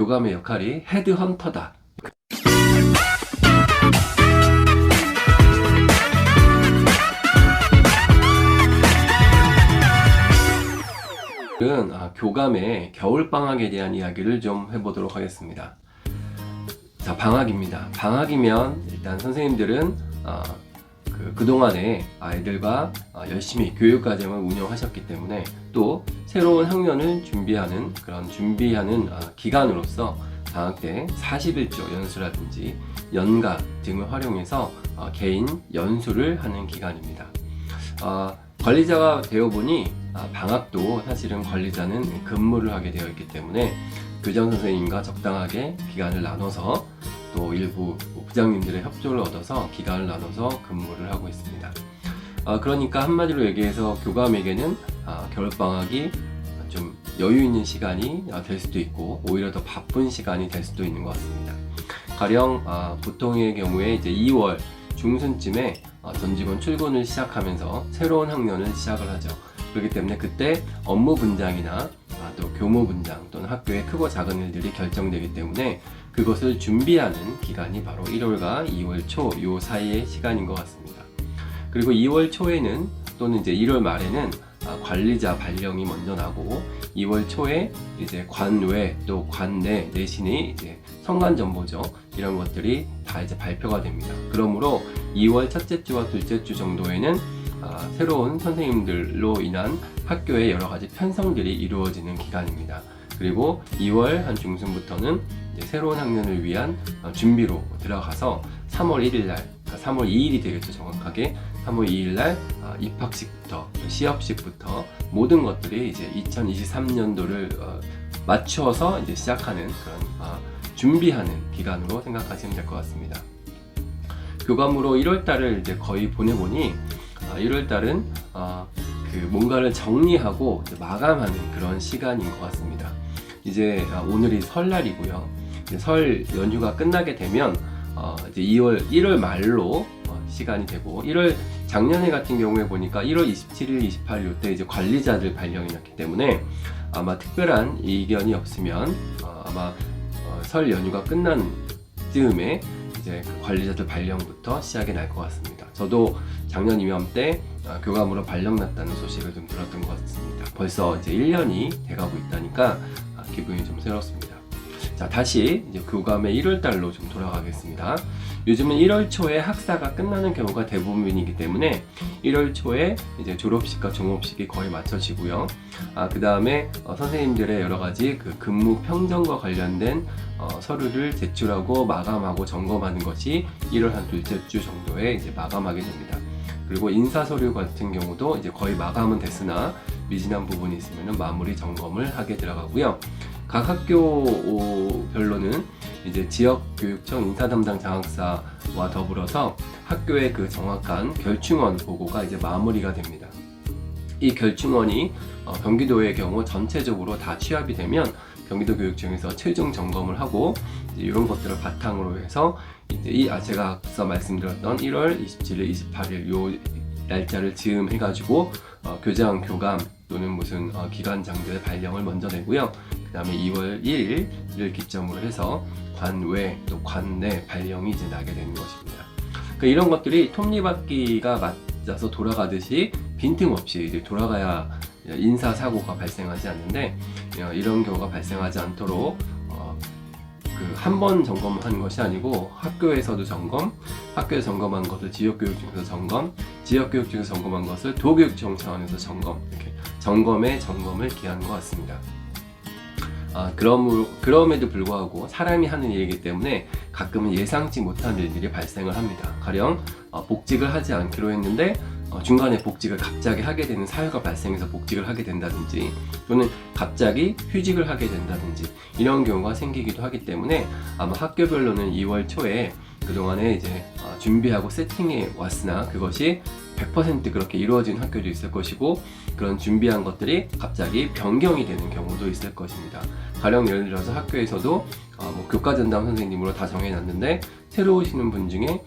교감의 역할이 헤드헌터다. 교감의 겨울방학에 대한 이야기를 좀 해보도록 하겠습니다. 자, 방학입니다. 방학이면 일단 선생님들은 그동안에 아이들과 열심히 교육과정을 운영하셨기 때문에 또 새로운 학년을 준비하는 기간으로서 방학 때 40일조 연수라든지 연가 등을 활용해서 개인 연수를 하는 기간입니다. 관리자가 되어보니 방학도 사실은 관리자는 근무를 하게 되어 있기 때문에 교장 선생님과 적당하게 기간을 나눠서 또 일부 부장님들의 협조를 얻어서 기간을 나눠서 근무를 하고 있습니다. 그러니까 한마디로 얘기해서 교감에게는 겨울방학이 좀 여유 있는 시간이 될 수도 있고 오히려 더 바쁜 시간이 될 수도 있는 것 같습니다. 가령 보통의 경우에 이제 2월 중순쯤에 전 직원 출근을 시작하면서 새로운 학년을 시작을 하죠. 그렇기 때문에 그때 업무 분장이나 또 교무 분장 또는 학교의 크고 작은 일들이 결정되기 때문에 그것을 준비하는 기간이 바로 1월과 2월 초 요 사이의 시간인 것 같습니다. 그리고 2월 초에는 또는 이제 1월 말에는 관리자 발령이 먼저 나고 2월 초에 이제 관외 또 관내 내신의 이제 성관 정보죠. 이런 것들이 다 이제 발표가 됩니다. 그러므로 2월 첫째 주와 둘째 주 정도에는 새로운 선생님들로 인한 학교의 여러 가지 편성들이 이루어지는 기간입니다. 그리고 2월 한 중순부터는 이제 새로운 학년을 위한 준비로 들어가서 3월 1일 날, 3월 2일이 되겠죠, 정확하게. 3월 2일 날 입학식부터 시업식부터 모든 것들이 이제 2023년도를 맞추어서 이제 시작하는 그런 준비하는 기간으로 생각하시면 될 것 같습니다. 교감으로 1월달을 이제 거의 보내보니 1월달은 뭔가를 정리하고 이제 마감하는 그런 시간인 것 같습니다. 이제 오늘이 설날이고요. 이제 설 연휴가 끝나게 되면 이제 1월 말로 시간이 되고 작년에 같은 경우에 보니까 1월 27일, 28일 이때 이제 관리자들 발령이 났기 때문에 아마 특별한 이견이 없으면 아마 설 연휴가 끝난 즈음에 이제 그 관리자들 발령부터 시작이 날 것 같습니다. 저도 작년 이맘때 교감으로 발령 났다는 소식을 좀 들었던 것 같습니다. 벌써 이제 1년이 돼가고 있다니까 기분이 좀 새롭습니다. 자, 다시 이제 교감의 1월달로 좀 돌아가겠습니다. 요즘은 1월 초에 학사가 끝나는 경우가 대부분이기 때문에 1월 초에 이제 졸업식과 종업식이 거의 맞춰지고요. 그 다음에 선생님들의 여러 가지 그 근무 평정과 관련된 서류를 제출하고 마감하고 점검하는 것이 1월 한 둘째 주 정도에 이제 마감하게 됩니다. 그리고 인사 서류 같은 경우도 이제 거의 마감은 됐으나 미진한 부분이 있으면 마무리 점검을 하게 들어가고요. 각 학교별로는 이제 지역교육청 인사담당 장학사와 더불어서 학교의 그 정확한 결충원 보고가 이제 마무리가 됩니다. 이 결충원이 경기도의 경우 전체적으로 다 취합이 되면 경기도 교육청에서 최종 점검을 하고 이제 이런 것들을 바탕으로 해서 이제 제가 앞서 말씀드렸던 1월 27일, 28일 요 날짜를 즈음해가지고 교장, 교감 또는 무슨 기관장들의 발령을 먼저 내고요. 그 다음에 2월 1일을 기점으로 해서 관외 또 관내 발령이 이제 나게 되는 것입니다. 그러니까 이런 것들이 톱니바퀴가 맞아서 돌아가듯이 빈틈없이 이제 돌아가야 인사사고가 발생하지 않는데 이런 경우가 발생하지 않도록 한 번 점검하는 것이 아니고 학교에서도 점검, 학교에서 점검한 것을 지역교육청에서 점검, 지역교육청에서 점검한 것을 도교육청 차원에서 점검, 이렇게 점검에 점검을 기하는 것 같습니다. 그럼에도 불구하고 사람이 하는 일이기 때문에 가끔은 예상치 못한 일들이 발생을 합니다. 가령 복직을 하지 않기로 했는데 중간에 복직을 갑자기 하게 되는 사유가 발생해서 복직을 하게 된다든지 또는 갑자기 휴직을 하게 된다든지 이런 경우가 생기기도 하기 때문에 아마 학교별로는 2월 초에 그동안에 이제 준비하고 세팅해 왔으나 그것이 100% 그렇게 이루어진 학교도 있을 것이고 그런 준비한 것들이 갑자기 변경이 되는 경우도 있을 것입니다. 가령 예를 들어서 학교에서도 교과 전담 선생님으로 다 정해놨는데 새로 오시는 분 중에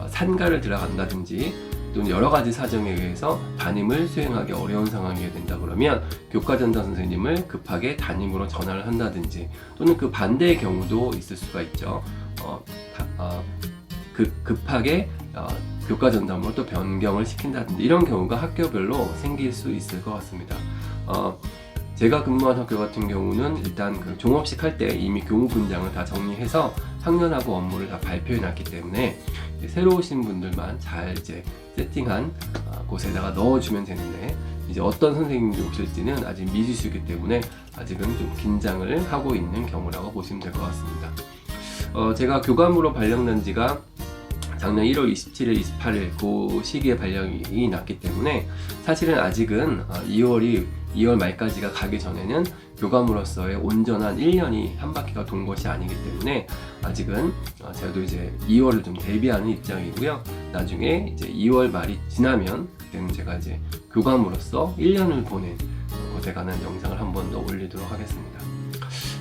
산가를 들어간다든지 또는 여러 가지 사정에 의해서 담임을 수행하기 어려운 상황이 된다 그러면 교과전담 선생님을 급하게 담임으로 전환을 한다든지, 또는 그 반대의 경우도 있을 수가 있죠. 급하게 교과전담으로 또 변경을 시킨다든지, 이런 경우가 학교별로 생길 수 있을 것 같습니다. 제가 근무한 학교 같은 경우는 일단 그 종업식 할 때 이미 교무 분장을 다 정리해서 학년하고 업무를 다 발표해 놨기 때문에 새로 오신 분들만 잘 이제 세팅한 곳에다가 넣어주면 되는데, 이제 어떤 선생님이 오실지는 아직 미지수이기 때문에 아직은 좀 긴장을 하고 있는 경우라고 보시면 될 것 같습니다. 제가 교감으로 발령난 지가 작년 1월 27일, 28일 그 시기에 발령이 났기 때문에 사실은 아직은 2월 말까지가 가기 전에는 교감으로서의 온전한 1년이 한 바퀴가 돈 것이 아니기 때문에 아직은 저도 이제 2월을 좀 대비하는 입장이고요. 나중에 이제 2월 말이 지나면 그때는 제가 이제 교감으로서 1년을 보낸 곳에 관한 영상을 한 번 더 올리도록 하겠습니다.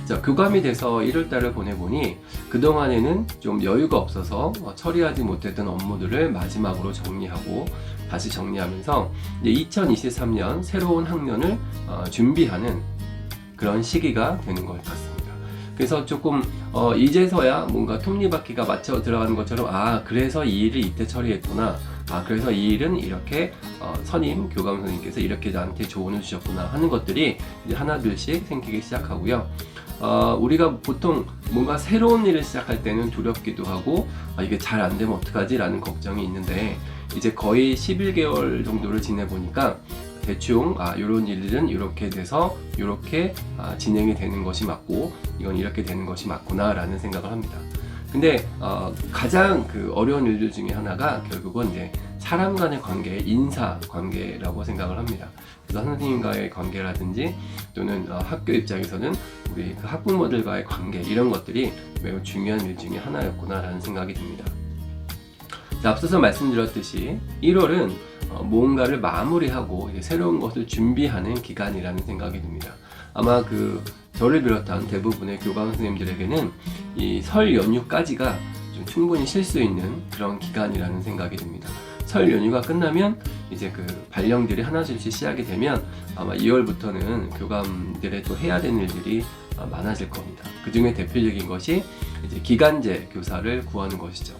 자, 교감이 돼서 1월달을 보내보니 그동안에는 좀 여유가 없어서 처리하지 못했던 업무들을 마지막으로 정리하고 다시 정리하면서 이제 2023년 새로운 학년을 준비하는 그런 시기가 되는 것 같습니다. 그래서 조금 이제서야 뭔가 톱니바퀴가 맞춰 들어가는 것처럼, 그래서 이 일을 이때 처리했구나, 그래서 이 일은 이렇게 선임 교감 선생님께서 이렇게 나한테 조언을 주셨구나 하는 것들이 이제 하나둘씩 생기기 시작하고요. 우리가 보통 뭔가 새로운 일을 시작할 때는 두렵기도 하고, 이게 잘 안 되면 어떡하지? 라는 걱정이 있는데, 이제 거의 11개월 정도를 지내보니까 대충 이런 일들은 이렇게 돼서 이렇게 진행이 되는 것이 맞고, 이건 이렇게 되는 것이 맞구나 라는 생각을 합니다. 근데 가장 그 어려운 일들 중에 하나가 결국은 이제 사람 간의 관계, 인사 관계라고 생각을 합니다. 그래서 선생님과의 관계라든지 또는 학교 입장에서는 우리 그 학부모들과의 관계, 이런 것들이 매우 중요한 일 중에 하나였구나 라는 생각이 듭니다. 자, 앞서서 말씀드렸듯이 1월은 뭔가를 마무리하고 이제 새로운 것을 준비하는 기간이라는 생각이 듭니다. 아마 저를 비롯한 대부분의 교감 선생님들에게는 이 설 연휴까지가 좀 충분히 쉴 수 있는 그런 기간이라는 생각이 듭니다. 설 연휴가 끝나면 이제 그 발령들이 하나씩 시작이 되면 아마 2월부터는 교감들의 또 해야 되는 일들이 많아질 겁니다. 그 중에 대표적인 것이 이제 기간제 교사를 구하는 것이죠.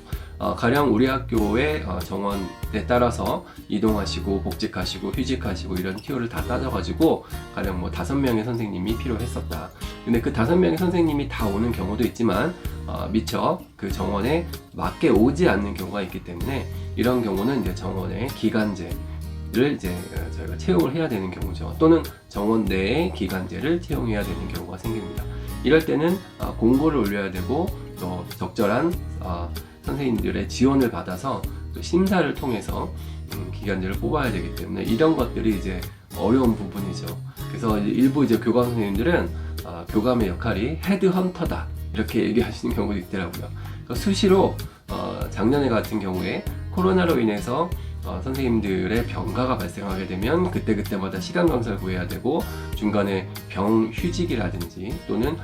가령 우리 학교의 정원에 따라서 이동하시고 복직하시고 휴직하시고 이런 티오를 다 따져가지고 가령 5명의 선생님이 필요했었다. 근데 그 5명의 선생님이 다 오는 경우도 있지만 미처 그 정원에 맞게 오지 않는 경우가 있기 때문에 이런 경우는 이제 정원의 기간제를 이제 저희가 채용을 해야 되는 경우죠. 또는 정원 내에 기간제를 채용해야 되는 경우가 생깁니다. 이럴 때는 공고를 올려야 되고 또 적절한 선생님들의 지원을 받아서 또 심사를 통해서 기간제를 뽑아야 되기 때문에 이런 것들이 이제 어려운 부분이죠. 그래서 일부 이제 교감 선생님들은 교감의 역할이 헤드헌터다 이렇게 얘기하시는 경우도 있더라고요. 그러니까 수시로 작년에 같은 경우에 코로나로 인해서 선생님들의 병가가 발생하게 되면 그때마다 시간 강사를 구해야 되고 중간에 병 휴직이라든지 또는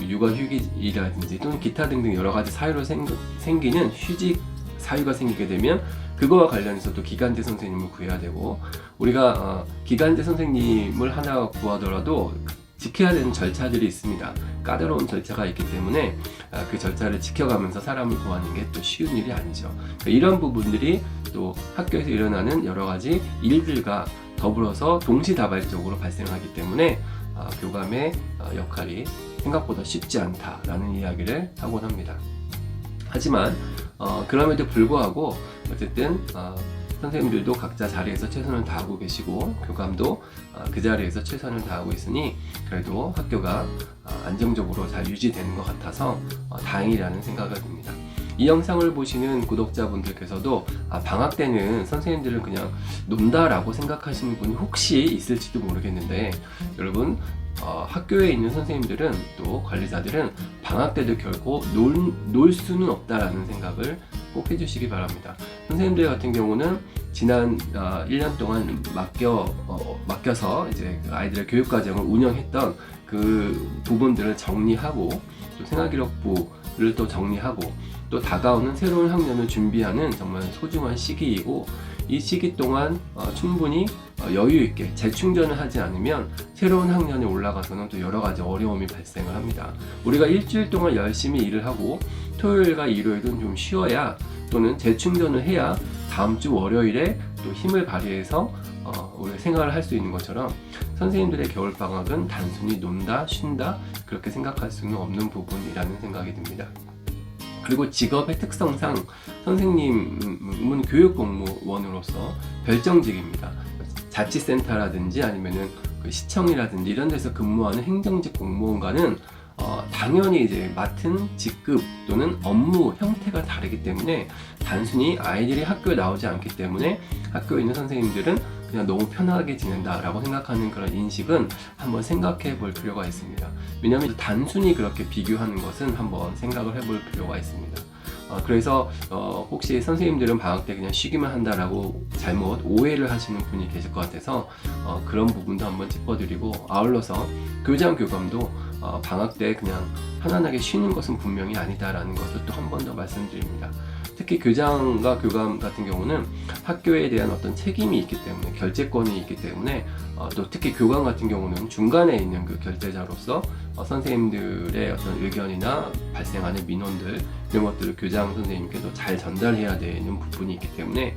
육아 휴직이라든지 또는 기타 등등 여러 가지 사유로 생기는 휴직 사유가 생기게 되면 그거와 관련해서 또 기간제 선생님을 구해야 되고, 우리가 기간제 선생님을 하나 구하더라도 지켜야 되는 절차들이 있습니다. 까다로운 절차가 있기 때문에 그 절차를 지켜가면서 사람을 구하는 게 또 쉬운 일이 아니죠. 그러니까 이런 부분들이 또 학교에서 일어나는 여러 가지 일들과 더불어서 동시다발적으로 발생하기 때문에 교감의 역할이 생각보다 쉽지 않다라는 이야기를 하곤 합니다. 하지만 그럼에도 불구하고 어쨌든 선생님들도 각자 자리에서 최선을 다하고 계시고 교감도 그 자리에서 최선을 다하고 있으니 그래도 학교가 안정적으로 잘 유지되는 것 같아서 다행이라는 생각을 듭니다. 이 영상을 보시는 구독자분들께서도 방학 때는 선생님들은 그냥 논다라고 생각하시는 분이 혹시 있을지도 모르겠는데, 여러분 학교에 있는 선생님들은 또 관리자들은 방학 때도 결코 놀 수는 없다라는 생각을 꼭 해주시기 바랍니다. 선생님들 같은 경우는 지난 1년 동안 맡겨서 이제 아이들의 교육과정을 운영했던 그 부분들을 정리하고 또 생활기록부를 또 정리하고 또 다가오는 새로운 학년을 준비하는 정말 소중한 시기이고, 이 시기 동안 충분히 여유 있게 재충전을 하지 않으면 새로운 학년에 올라가서는 또 여러 가지 어려움이 발생을 합니다. 우리가 일주일 동안 열심히 일을 하고 토요일과 일요일은 좀 쉬어야 또는 재충전을 해야 다음 주 월요일에 또 힘을 발휘해서 우리 생활을 할 수 있는 것처럼 선생님들의 겨울방학은 단순히 논다, 쉰다 그렇게 생각할 수는 없는 부분이라는 생각이 듭니다. 그리고 직업의 특성상 선생님은 교육공무원으로서 별정직입니다. 자치센터라든지 아니면은 그 시청이라든지 이런 데서 근무하는 행정직 공무원과는 당연히 이제 맡은 직급 또는 업무 형태가 다르기 때문에 단순히 아이들이 학교에 나오지 않기 때문에 학교에 있는 선생님들은 그냥 너무 편하게 지낸다라고 생각하는 그런 인식은 한번 생각해 볼 필요가 있습니다. 왜냐하면 단순히 그렇게 비교하는 것은 한번 생각을 해볼 필요가 있습니다. 그래서 혹시 선생님들은 방학 때 그냥 쉬기만 한다라고 잘못 오해를 하시는 분이 계실 것 같아서 그런 부분도 한번 짚어드리고, 아울러서 교장 교감도 방학 때 그냥 편안하게 쉬는 것은 분명히 아니다라는 것을 또 한 번 더 말씀드립니다. 특히 교장과 교감 같은 경우는 학교에 대한 어떤 책임이 있기 때문에, 결재권이 있기 때문에, 또 특히 교감 같은 경우는 중간에 있는 그 결재자로서 선생님들의 어떤 의견이나 발생하는 민원들 이런 것들을 교장 선생님께도 잘 전달해야 되는 부분이 있기 때문에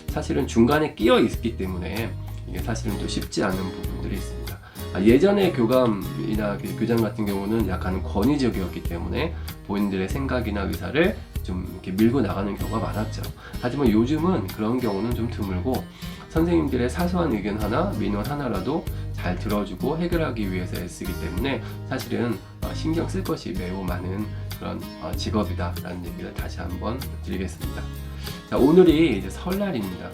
사실은 중간에 끼어 있기 때문에 이게 사실은 또 쉽지 않은 부분들이 있습니다. 예전에 교감이나 교장 같은 경우는 약간 권위적이었기 때문에 본인들의 생각이나 의사를 좀 이렇게 밀고 나가는 경우가 많았죠. 하지만 요즘은 그런 경우는 좀 드물고 선생님들의 사소한 의견 하나, 민원 하나라도 잘 들어주고 해결하기 위해서 애쓰기 때문에 사실은 신경 쓸 것이 매우 많은 그런 직업이다라는 얘기를 다시 한번 드리겠습니다. 자, 오늘이 이제 설날입니다.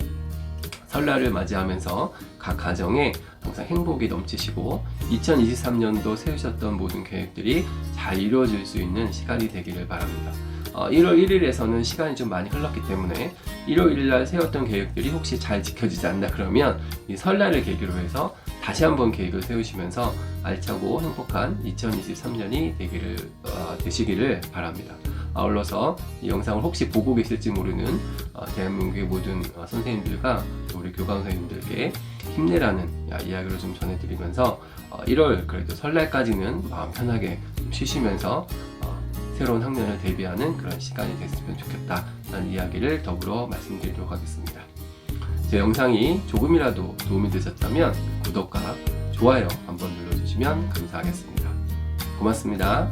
설날을 맞이하면서 각 가정에 항상 행복이 넘치시고 2023년도 세우셨던 모든 계획들이 잘 이루어질 수 있는 시간이 되기를 바랍니다. 1월 1일에서는 시간이 좀 많이 흘렀기 때문에 1월 1일날 세웠던 계획들이 혹시 잘 지켜지지 않는다 그러면 이 설날을 계기로 해서 다시 한번 계획을 세우시면서 알차고 행복한 2023년이 되시기를 바랍니다. 아울러서 이 영상을 혹시 보고 계실지 모르는 대한민국의 모든 선생님들과 우리 교감 선생님들께 힘내라는 이야기를 좀 전해드리면서 1월 그래도 설날까지는 마음 편하게 좀 쉬시면서 새로운 학년을 대비하는 그런 시간이 됐으면 좋겠다라는 이야기를 더불어 말씀드리도록 하겠습니다. 제 영상이 조금이라도 도움이 되셨다면 구독과 좋아요 한번 눌러주시면 감사하겠습니다. 고맙습니다.